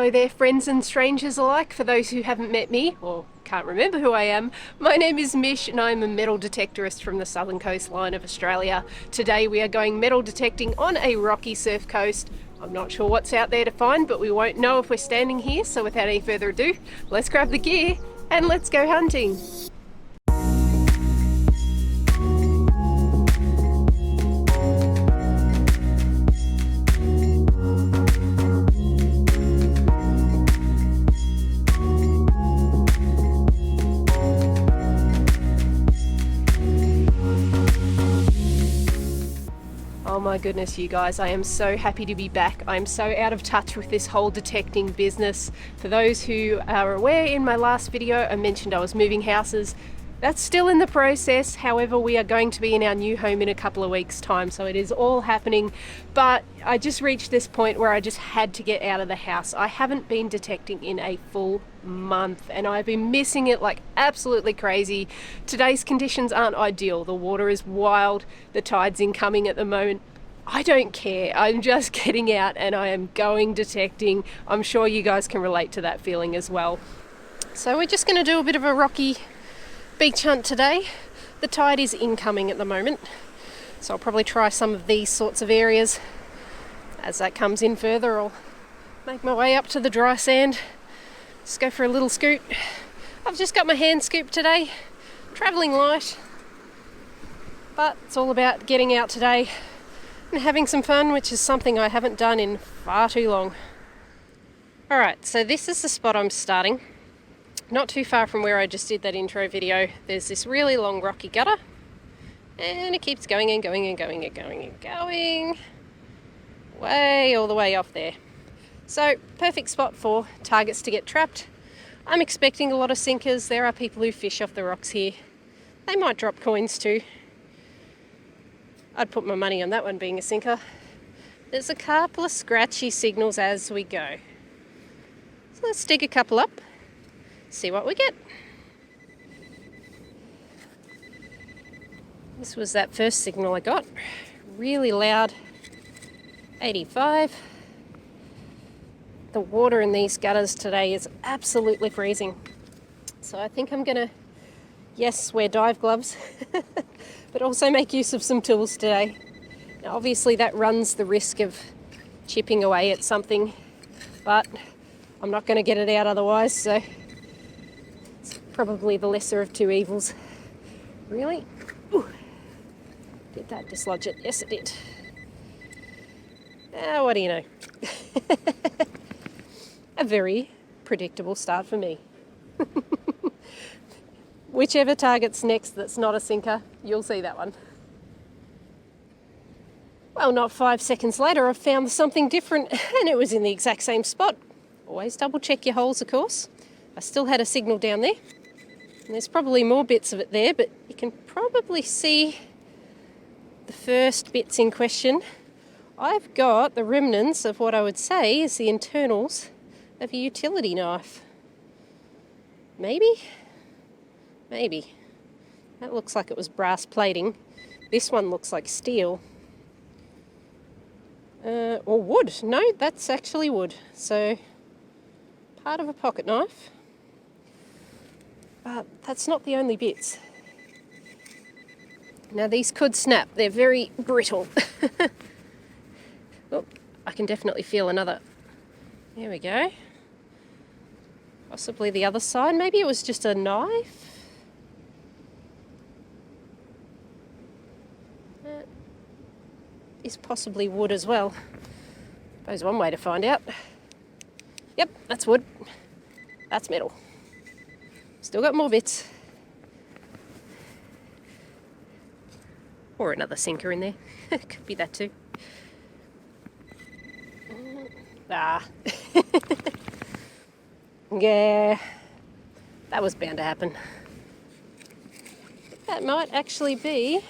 Hello there, friends and strangers alike. For those who haven't met me, or can't remember who I am, my name is Mish and I'm a metal detectorist from the southern coastline of Australia. Today we are going metal detecting on a rocky surf coast. I'm not sure what's out there to find, but we won't know if we're standing here, so without any further ado, let's grab the gear and let's go hunting. Oh my goodness, you guys, I am so happy to be back. I'm so out of touch with this whole detecting business. For those who are aware, in my last video I mentioned I was moving houses. That's still in the process. However, we are going to be in our new home in a couple of weeks' time, so it is all happening. But I just reached this point where I just had to get out of the house. I haven't been detecting in a full month and I've been missing it like absolutely crazy. Today's conditions aren't ideal. The water is wild, the tide's incoming at the moment. I don't care. I'm just getting out and I am going detecting. I'm sure you guys can relate to that feeling as well. So we're just going to do a bit of a rocky beach hunt today. The tide is incoming at the moment, so I'll probably try some of these sorts of areas. As that comes in further, I'll make my way up to the dry sand. Just go for a little scoot. I've just got my hand scoop today, travelling light, but it's all about getting out today and having some fun, which is something I haven't done in far too long. Alright, so this is the spot I'm starting. Not too far from where I just did that intro video. There's this really long rocky gutter and it keeps going and going and going and going and going way all the way off there. So perfect spot for targets to get trapped. I'm expecting a lot of sinkers. There are people who fish off the rocks here. They might drop coins too. I'd put my money on that one being a sinker. There's a couple of scratchy signals as we go. So let's dig a couple up. See what we get. This was that first signal I got. Really loud. 85. The water in these gutters today is absolutely freezing. So I think I'm gonna, yes, wear dive gloves, but also make use of some tools today. Now obviously that runs the risk of chipping away at something, but I'm not gonna get it out otherwise, so probably the lesser of two evils. Really? Ooh. Did that dislodge it? Yes, it did. What do you know? A very predictable start for me. Whichever target's next that's not a sinker, you'll see that one. Well, not 5 seconds later, I've found something different and it was in the exact same spot. Always double check your holes, of course. I still had a signal down there. And there's probably more bits of it there, but you can probably see the first bits in question. I've got the remnants of what I would say is the internals of a utility knife. Maybe? Maybe. That looks like it was brass plating. This one looks like steel. Or wood. No, that's actually wood. So, part of a pocket knife. But that's not the only bits. Now these could snap, they're very brittle. Oh, I can definitely feel another. There we go. Possibly the other side, maybe it was just a knife. That is possibly wood as well. Suppose one way to find out. Yep, that's wood. That's metal. Still got more bits. Or another sinker in there. Could be that too. Yeah, that was bound to happen. That might actually be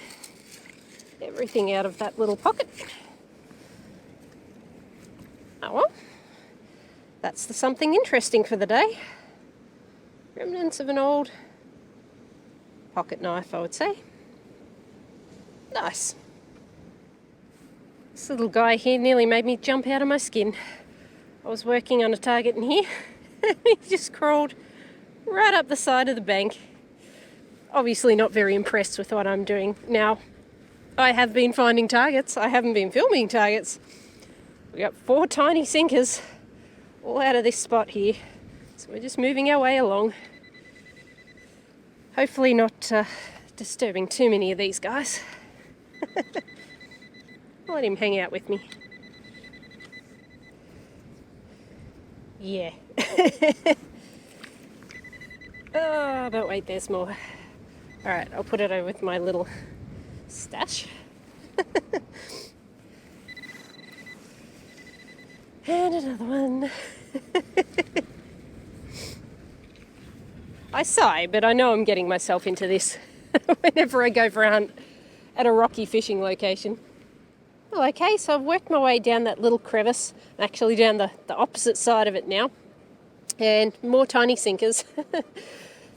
everything out of that little pocket. Oh well, that's the something interesting for the day. Remnants of an old pocket knife, I would say. Nice. This little guy here nearly made me jump out of my skin. I was working on a target in here. He just crawled right up the side of the bank. Obviously not very impressed with what I'm doing. Now, I have been finding targets. I haven't been filming targets. We got 4 tiny sinkers all out of this spot here. So we're just moving our way along. Hopefully not disturbing too many of these guys. I'll let him hang out with me. Yeah. Oh, but wait, there's more. Alright, I'll put it over with my little stash. And another one. I sigh, but I know I'm getting myself into this whenever I go for a hunt at a rocky fishing location. Well, okay, so I've worked my way down that little crevice, actually down the opposite side of it now, and more tiny sinkers.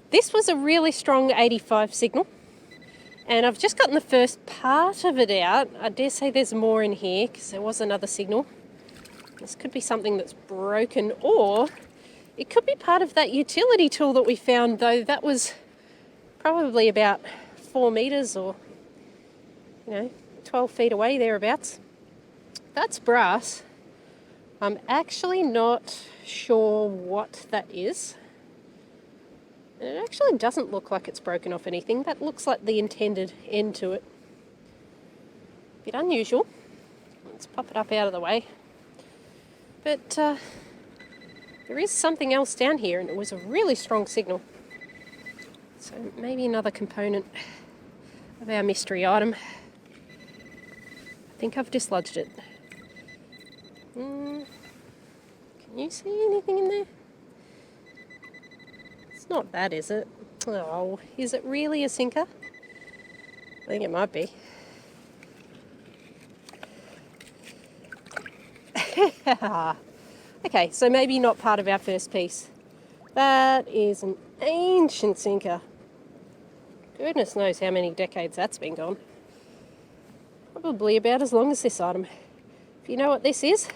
This was a really strong 85 signal, and I've just gotten the first part of it out. I dare say there's more in here, because there was another signal. This could be something that's broken, or it could be part of that utility tool that we found, though that was probably about 4 meters or, 12 feet away, thereabouts. That's brass. I'm actually not sure what that is. And it actually doesn't look like it's broken off anything. That looks like the intended end to it. Bit unusual. Let's pop it up out of the way. But there is something else down here, and it was a really strong signal. So maybe another component of our mystery item. I think I've dislodged it. Can you see anything in there? It's not that, is it? Oh, is it really a sinker? I think it might be. Okay, so maybe not part of our first piece. That is an ancient sinker. Goodness knows how many decades that's been gone. Probably about as long as this item. If you know what this is,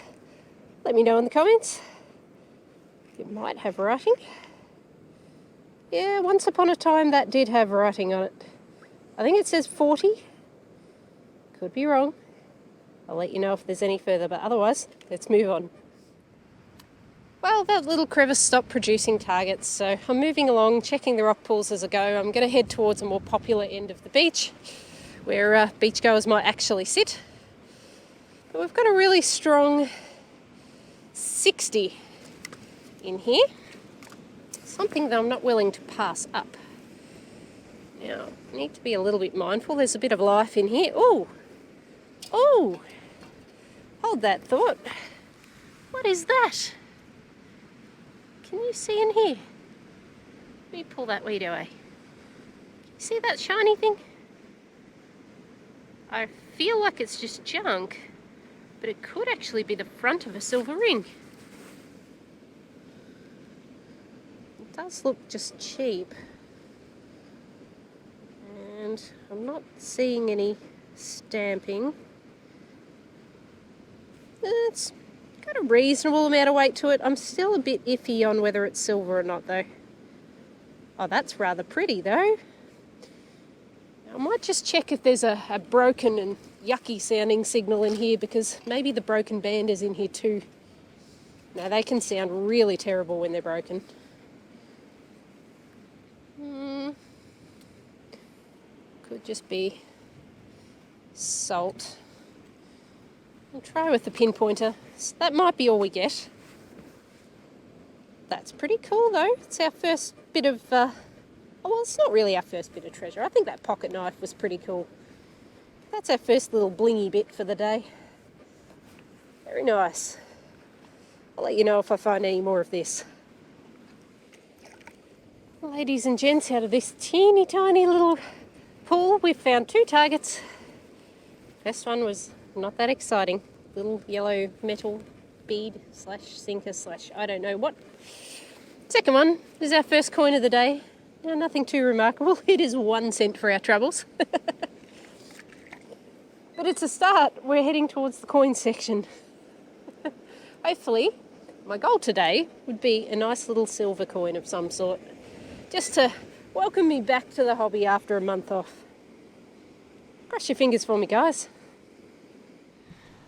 let me know in the comments. It might have writing. Yeah, once upon a time that did have writing on it. I think it says 40. Could be wrong. I'll let you know if there's any further, but otherwise, let's move on. Well, that little crevice stopped producing targets, so I'm moving along, checking the rock pools as I go. I'm going to head towards a more popular end of the beach, where beachgoers might actually sit. But we've got a really strong 60 in here, something that I'm not willing to pass up. Now, I need to be a little bit mindful. There's a bit of life in here. Ooh! Ooh! Hold that thought. What is that? Can you see in here? Let me pull that weed away. Can you see that shiny thing? I feel like it's just junk, but it could actually be the front of a silver ring. It does look just cheap. And I'm not seeing any stamping. It's got a reasonable amount of weight to it. I'm still a bit iffy on whether it's silver or not, though. Oh, that's rather pretty, though. I might just check if there's a broken and yucky sounding signal in here, because maybe the broken band is in here too. Now, they can sound really terrible when they're broken. Could just be salt. I'll try with the pinpointer. That might be all we get. That's pretty cool, though. It's our first bit of... well, it's not really our first bit of treasure. I think that pocket knife was pretty cool. That's our first little blingy bit for the day. Very nice. I'll let you know if I find any more of this. Ladies and gents, out of this teeny tiny little pool, we've found 2 targets. First one was not that exciting. Little yellow metal bead / sinker / I don't know what. Second one is our first coin of the day. Now, nothing too remarkable. It is 1 cent for our troubles. But it's a start. We're heading towards the coin section. Hopefully my goal today would be a nice little silver coin of some sort, just to welcome me back to the hobby after a month off. Cross your fingers for me, guys.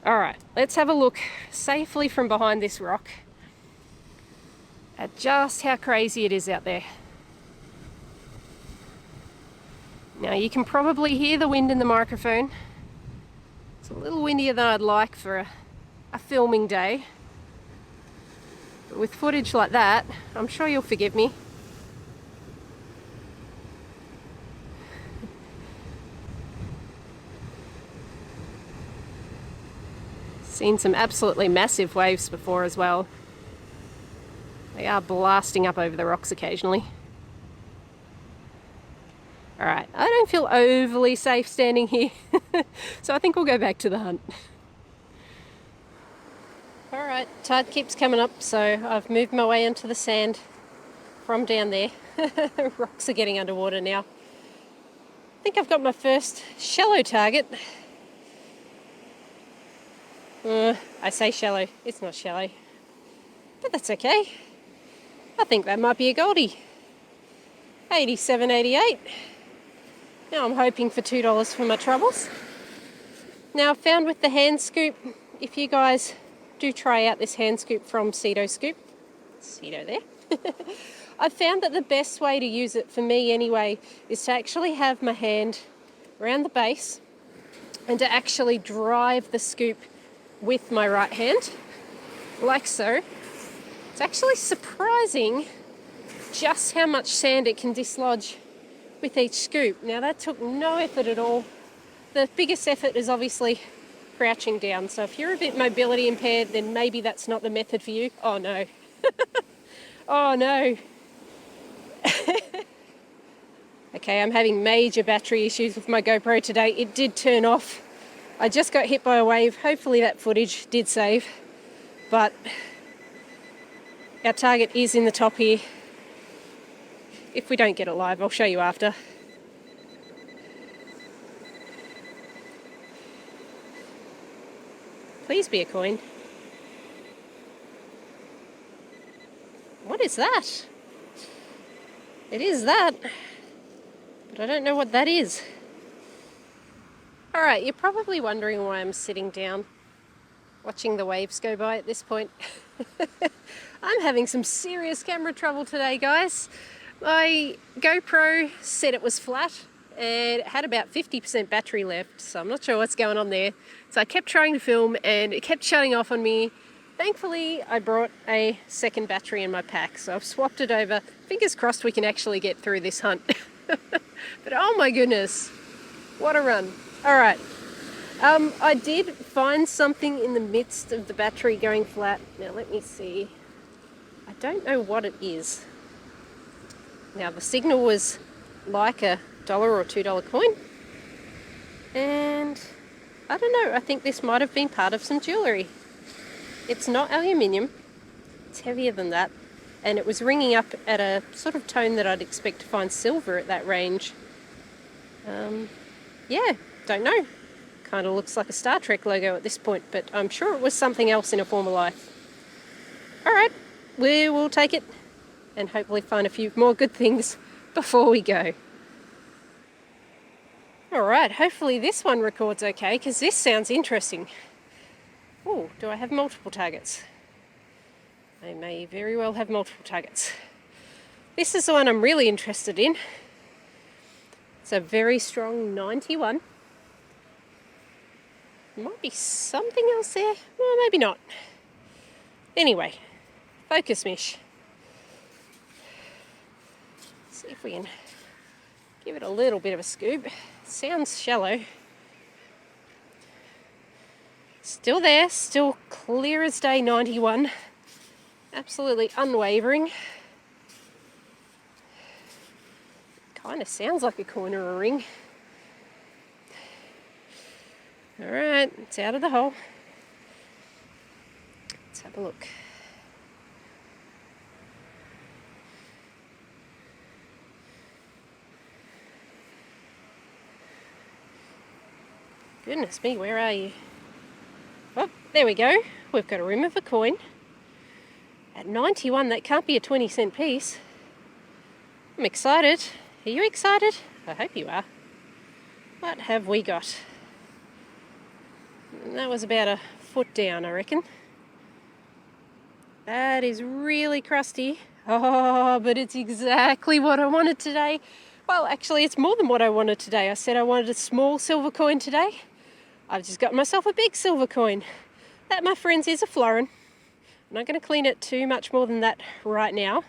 Alright, let's have a look safely from behind this rock at just how crazy it is out there. Now you can probably hear the wind in the microphone. It's a little windier than I'd like for a filming day. But with footage like that, I'm sure you'll forgive me. Seen some absolutely massive waves before as well. They are blasting up over the rocks occasionally. Alright, I don't feel overly safe standing here, so I think we'll go back to the hunt. Alright, tide keeps coming up, so I've moved my way into the sand from down there. Rocks are getting underwater now. I think I've got my first shallow target. I say shallow, it's not shallow, but that's okay. I think that might be a goldie. 87.88. Now I'm hoping for $2 for my troubles. Now I've found with the hand scoop, if you guys do try out this hand scoop from Cedo Scoop, Cedo there, I've found that the best way to use it, for me anyway, is to actually have my hand around the base and to actually drive the scoop with my right hand, like so. It's actually surprising just how much sand it can dislodge with each scoop. Now that took no effort at all. The biggest effort is obviously crouching down, so if you're a bit mobility impaired, then maybe that's not the method for you. Oh no. Oh no. Okay, I'm having major battery issues with my GoPro today. It did turn off. I just got hit by a wave. Hopefully that footage did save, but our target is in the top here. If we don't get it live, I'll show you after. Please be a coin. What is that? It is that, but I don't know what that is. Alright, you're probably wondering why I'm sitting down watching the waves go by at this point. I'm having some serious camera trouble today, guys. My GoPro said it was flat and it had about 50% battery left, so I'm not sure what's going on there. So I kept trying to film and it kept shutting off on me. Thankfully, I brought a second battery in my pack, so I've swapped it over. Fingers crossed we can actually get through this hunt. But oh my goodness, what a run. Alright, I did find something in the midst of the battery going flat. Now let me see. I don't know what it is. Now the signal was like a $1 or $2 coin. And I don't know, I think this might have been part of some jewellery. It's not aluminium, it's heavier than that. And it was ringing up at a sort of tone that I'd expect to find silver at that range. Yeah, don't know. Kind of looks like a Star Trek logo at this point, but I'm sure it was something else in a former life. Alright, we will take it and hopefully find a few more good things before we go. Alright, hopefully this one records okay, because this sounds interesting. Oh, do I have multiple targets? I may very well have multiple targets. This is the one I'm really interested in. It's a very strong 91. Might be something else there. Well, maybe not. Anyway, focus, Mish. See if we can give it a little bit of a scoop. Sounds shallow. Still there, still clear as day, 91. Absolutely unwavering. Kind of sounds like a coin or a ring. Alright, it's out of the hole. Let's have a look. Goodness me, where are you? Oh, there we go. We've got a rim of a coin. At 91, that can't be a 20-cent piece. I'm excited. Are you excited? I hope you are. What have we got? And that was about a foot down, I reckon. That is really crusty. Oh, but it's exactly what I wanted today. Well, actually, it's more than what I wanted today. I said I wanted a small silver coin today. I've just got myself a big silver coin. That, my friends, is a florin. I'm not going to clean it too much more than that right now.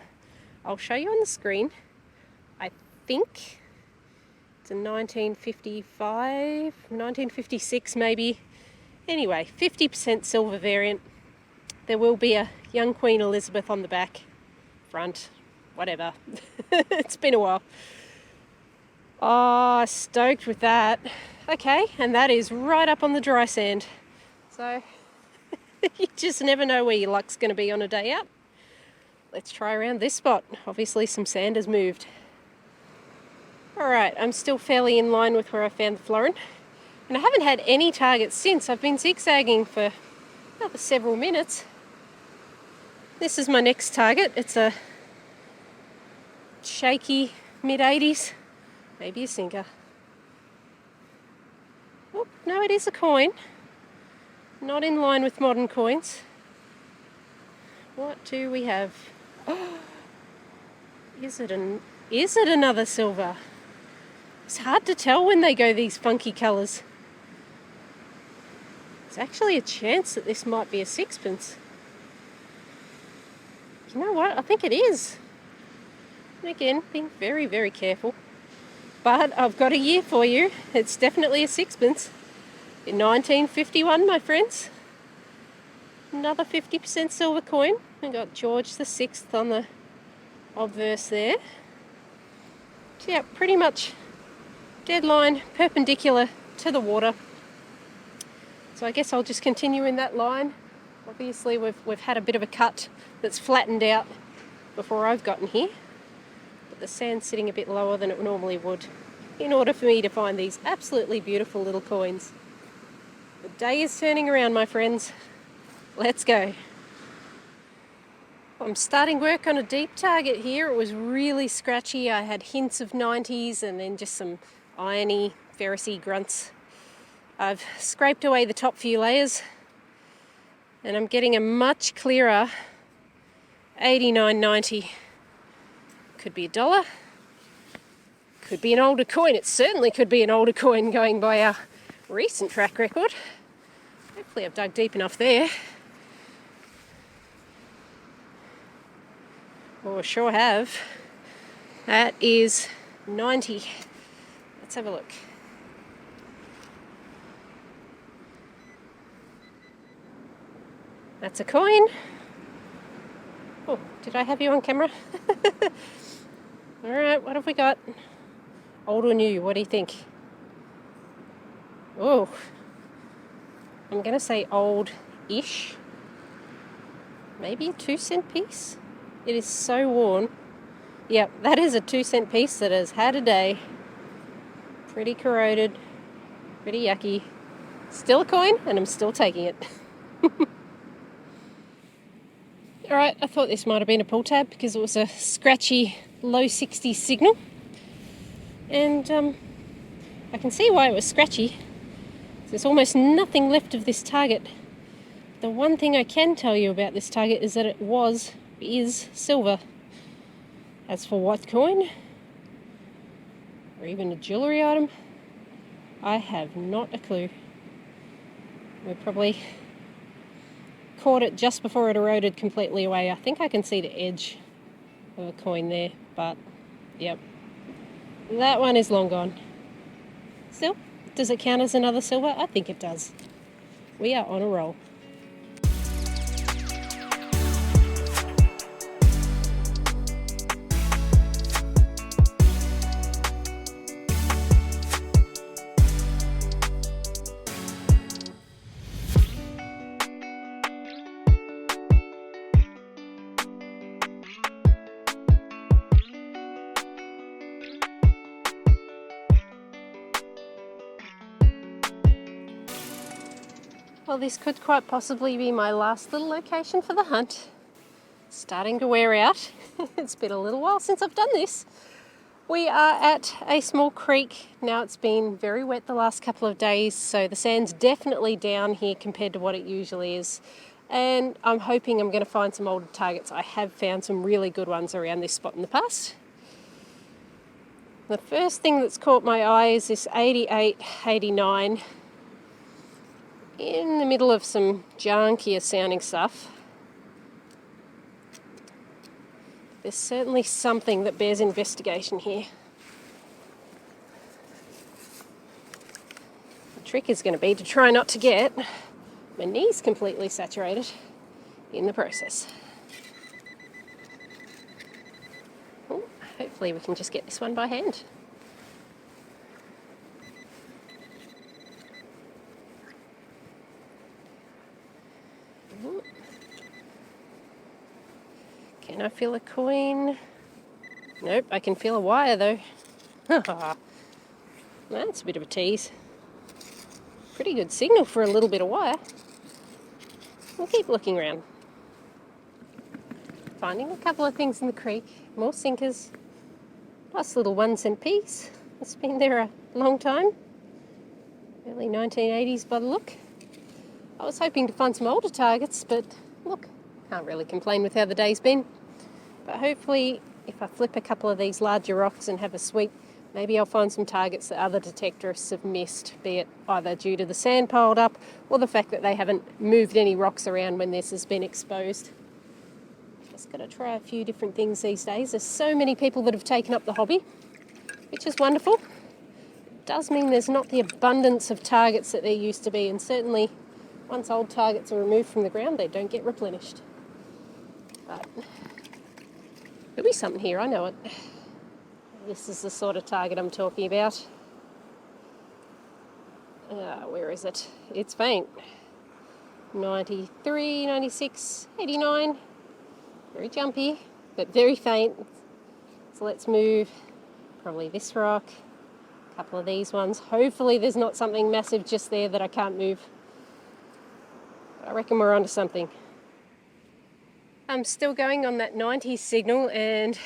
I'll show you on the screen. I think it's a 1955, 1956 maybe. Anyway, 50% silver variant. There will be a young Queen Elizabeth on the back, front, whatever. It's been a while. Oh, stoked with that. Okay, and that is right up on the dry sand. So you just never know where your luck's going to be on a day out. Let's try around this spot. Obviously some sand has moved. Alright, I'm still fairly in line with where I found the florin. And I haven't had any targets since. I've been zigzagging for another several minutes. This is my next target. It's a shaky mid-80s. Maybe a sinker. Oh, no, it is a coin. Not in line with modern coins. What do we have? Oh, is it another silver? It's hard to tell when they go these funky colours. There's actually a chance that this might be a sixpence. You know what? I think it is. And again, being very, very careful. But I've got a year for you. It's definitely a sixpence. In 1951, my friends. Another 50% silver coin. We got George VI on the obverse there. So yeah, pretty much dead line, perpendicular to the water. So I guess I'll just continue in that line. Obviously we've had a bit of a cut that's flattened out before I've gotten here. But the sand's sitting a bit lower than it normally would in order for me to find these absolutely beautiful little coins. The day is turning around, my friends. Let's go. I'm starting work on a deep target here. It was really scratchy. I had hints of 90s and then just some irony, ferrousy grunts. I've scraped away the top few layers and I'm getting a much clearer 89.90. Could be $1. Could be an older coin. It certainly could be an older coin going by our recent track record. Hopefully I've dug deep enough there. Oh, I sure have. That is 90. Let's have a look. That's a coin. Oh, did I have you on camera? Alright, what have we got? Old or new, what do you think? Oh, I'm going to say old-ish. Maybe a 2-cent piece? It is so worn. Yep, that is a 2-cent piece that has had a day. Pretty corroded, pretty yucky. Still a coin, and I'm still taking it. Alright, I thought this might have been a pull tab because it was a scratchy low 60s signal. And I can see why it was scratchy. There's almost nothing left of this target. The one thing I can tell you about this target is that it is silver. As for what coin, or even a jewellery item, I have not a clue. We probably caught it just before it eroded completely away. I think I can see the edge of a coin there, but yep, that one is long gone. Still, does it count as another silver? I think it does. We are on a roll. Well, this could quite possibly be my last little location for the hunt. starting to wear out. It's been a little while since I've done this. We are at a small creek. Now it's been very wet the last couple of days, so the sand's definitely down here compared to what it usually is. And I'm hoping I'm going to find some older targets. I have found some really good ones around this spot in the past. The first thing that's caught my eye is this 88, 89 in the middle of some junkier sounding stuff. There's certainly something that bears investigation here. The trick is going to be to try not to get my knees completely saturated in the process. Ooh, hopefully we can just get this one by hand. Ooh. Can I feel a coin? Nope, I can feel a wire though. That's a bit of a tease. Pretty good signal for a little bit of wire. We'll keep looking around. Finding a couple of things in the creek, more sinkers. Nice little 1-cent piece. It's been there a long time. Early 1980s by the look. I was hoping to find some older targets, but look, can't really complain with how the day's been. But hopefully, if I flip a couple of these larger rocks and have a sweep, maybe I'll find some targets that other detectorists have missed, be it either due to the sand piled up or the fact that they haven't moved any rocks around when this has been exposed. Just got to try a few different things these days. There's so many people that have taken up the hobby, which is wonderful. It does mean there's not the abundance of targets that there used to be, and certainly once old targets are removed from the ground, they don't get replenished. But there'll be something here, I know it. This is the sort of target I'm talking about. Where is it? It's faint. 93, 96, 89. Very jumpy, but very faint. So let's move probably this rock, a couple of these ones. Hopefully there's not something massive just there that I can't move. I reckon we're onto something. I'm still going on that 90 signal and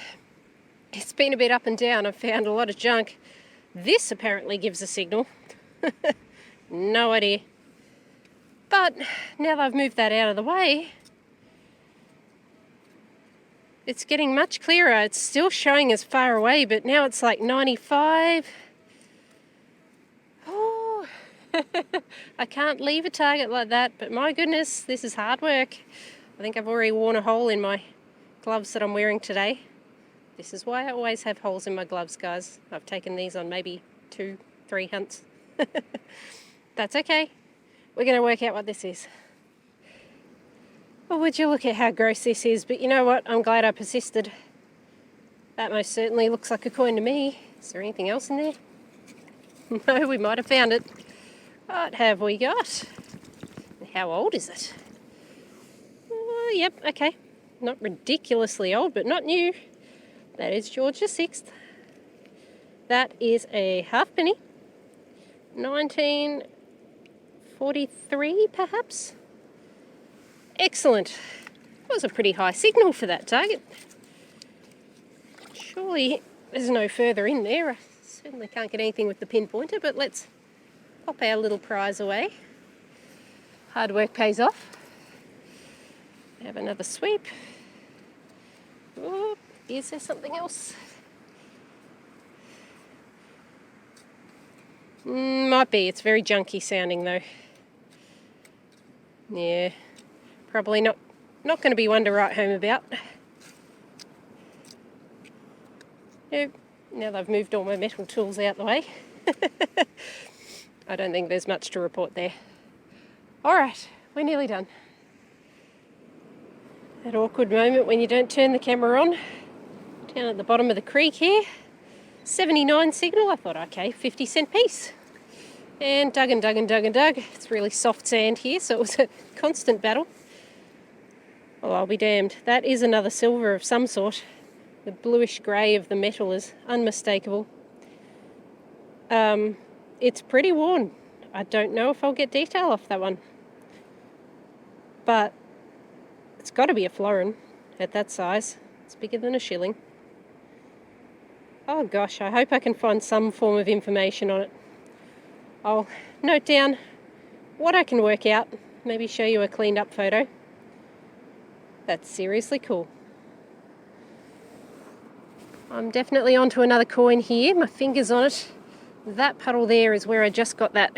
it's been a bit up and down. I've found a lot of junk. This apparently gives a signal. No idea. But now that I've moved that out of the way, it's getting much clearer. It's still showing as far away, but now it's like 95. Oh, I can't leave a target like that, but my goodness, this is hard work. I think I've already worn a hole in my gloves that I'm wearing today. This is why I always have holes in my gloves, guys. I've taken these on maybe 2-3 hunts. That's okay. We're going to work out what this is. Well, would you look at how gross this is? But you know what? I'm glad I persisted. That most certainly looks like a coin to me. Is there anything else in there? No, we might have found it. What have we got? How old is it? Yep, okay. Not ridiculously old, but not new. That is George VI. That is a halfpenny. 1943, perhaps? Excellent. That was a pretty high signal for that target. Surely there's no further in there. I certainly can't get anything with the pinpointer, but let's pop our little prize away. Hard work pays off. Have another sweep. Oh, is there something else? Might be. It's very junky sounding though. Yeah, probably not going to be one to write home about. Nope. Now they've moved all my metal tools out the way. I don't think there's much to report there. All right, we're nearly done. That awkward moment when you don't turn the camera on. Down at the bottom of the creek here. 79 signal. I thought, okay, 50-cent piece. And dug and dug and dug and dug. It's really soft sand here, so it was a constant battle. Oh, I'll be damned. That is another silver of some sort. The bluish grey of the metal is unmistakable. It's pretty worn. I don't know if I'll get detail off that one. But it's got to be a florin. at that size. It's bigger than a shilling. Oh gosh, I hope I can find some form of information on it. I'll note down what I can work out, maybe show you a cleaned up photo. That's seriously cool. I'm definitely onto another coin here, my finger's on it. That puddle there is where I just got that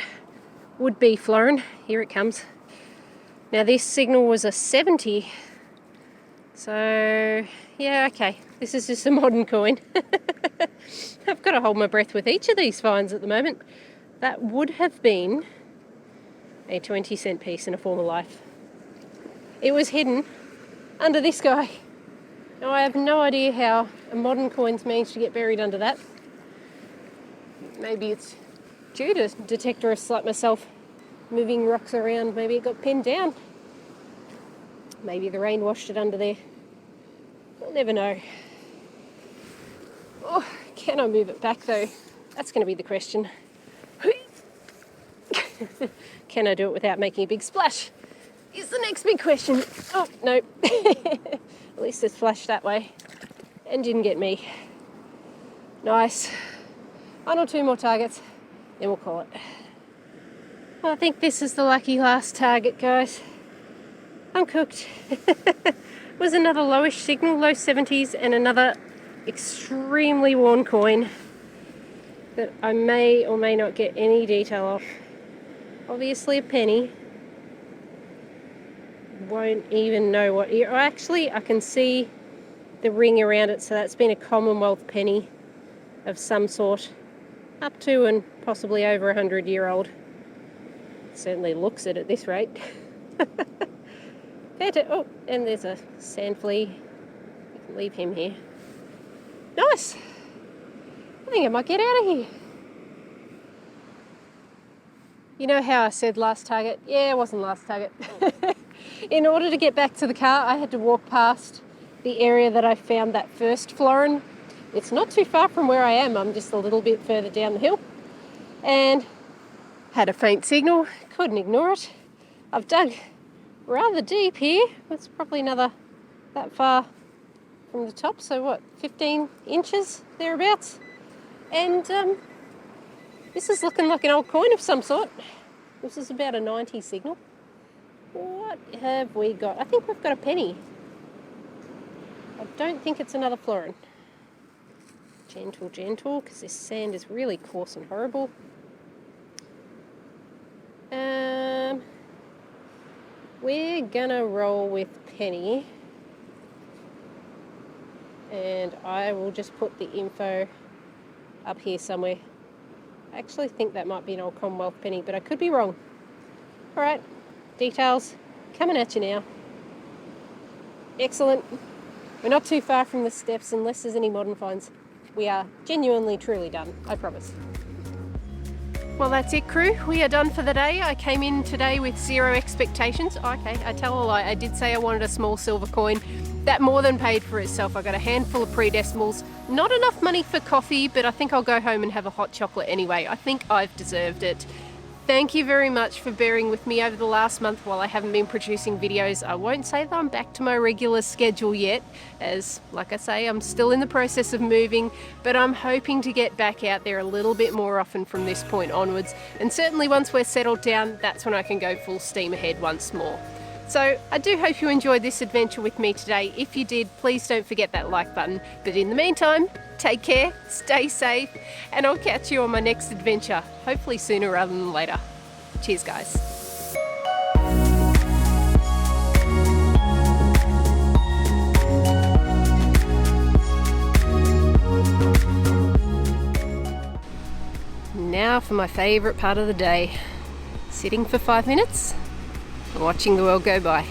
would-be florin. Here it comes. Now this signal was a 70. So, yeah, okay. This is just a modern coin. I've got to hold my breath with each of these finds at the moment. That would have been a 20-cent piece in a former life. It was hidden under this guy. Now I have no idea how a modern coin's managed to get buried under that. Maybe it's due to detectorists like myself moving rocks around. Maybe it got pinned down. Maybe the rain washed it under there. We'll never know. Oh, can I move it back though? That's going to be the question. Can I do it without making a big splash? Is the next big question. Oh, no. At least it's flashed that way and didn't get me. Nice. 1 or 2 more targets, then we'll call it. I think this is the lucky last target, guys. I'm cooked. Was another lowish signal, low 70s, and another extremely worn coin that I may or may not get any detail off. Obviously a penny. Won't even know what year. Oh, actually, I can see the ring around it, so that's been a Commonwealth penny of some sort, up to and possibly over 100-year-old. Certainly looks it at this rate. Oh, and there's a sand flea. You can leave him here. Nice. I think I might get out of here. You know how I said last target? Yeah, it wasn't last target. In order to get back to the car, I had to walk past the area that I found that first florin. It's not too far from where I am. I'm just a little bit further down the hill. And had a faint signal. Couldn't ignore it. I've dug rather deep here. It's probably another that far from the top. So what, 15 inches thereabouts? And this is looking like an old coin of some sort. This is about a 90 signal. What have we got? I think we've got a penny. I don't think it's another florin. Gentle, gentle, because this sand is really coarse and horrible. We're gonna roll with penny. And I will just put the info up here somewhere. I actually think that might be an old Commonwealth penny, but I could be wrong. All right, details coming at you now. Excellent. We're not too far from the steps unless there's any modern finds. We are genuinely, truly done, I promise. Well, that's it, crew. We are done for the day. I came in today with 0 expectations. Okay, I tell a lie. I did say I wanted a small silver coin. That more than paid for itself. I got a handful of pre-decimals. Not enough money for coffee, but I think I'll go home and have a hot chocolate anyway. I think I've deserved it. Thank you very much for bearing with me over the last month while I haven't been producing videos. I won't say that I'm back to my regular schedule yet, as, like I say, I'm still in the process of moving, but I'm hoping to get back out there a little bit more often from this point onwards. And certainly once we're settled down, that's when I can go full steam ahead once more. So I do hope you enjoyed this adventure with me today. If you did, please don't forget that like button. But in the meantime, take care, stay safe, and I'll catch you on my next adventure, hopefully sooner rather than later. Cheers, guys. Now for my favourite part of the day. Sitting for 5 minutes and watching the world go by.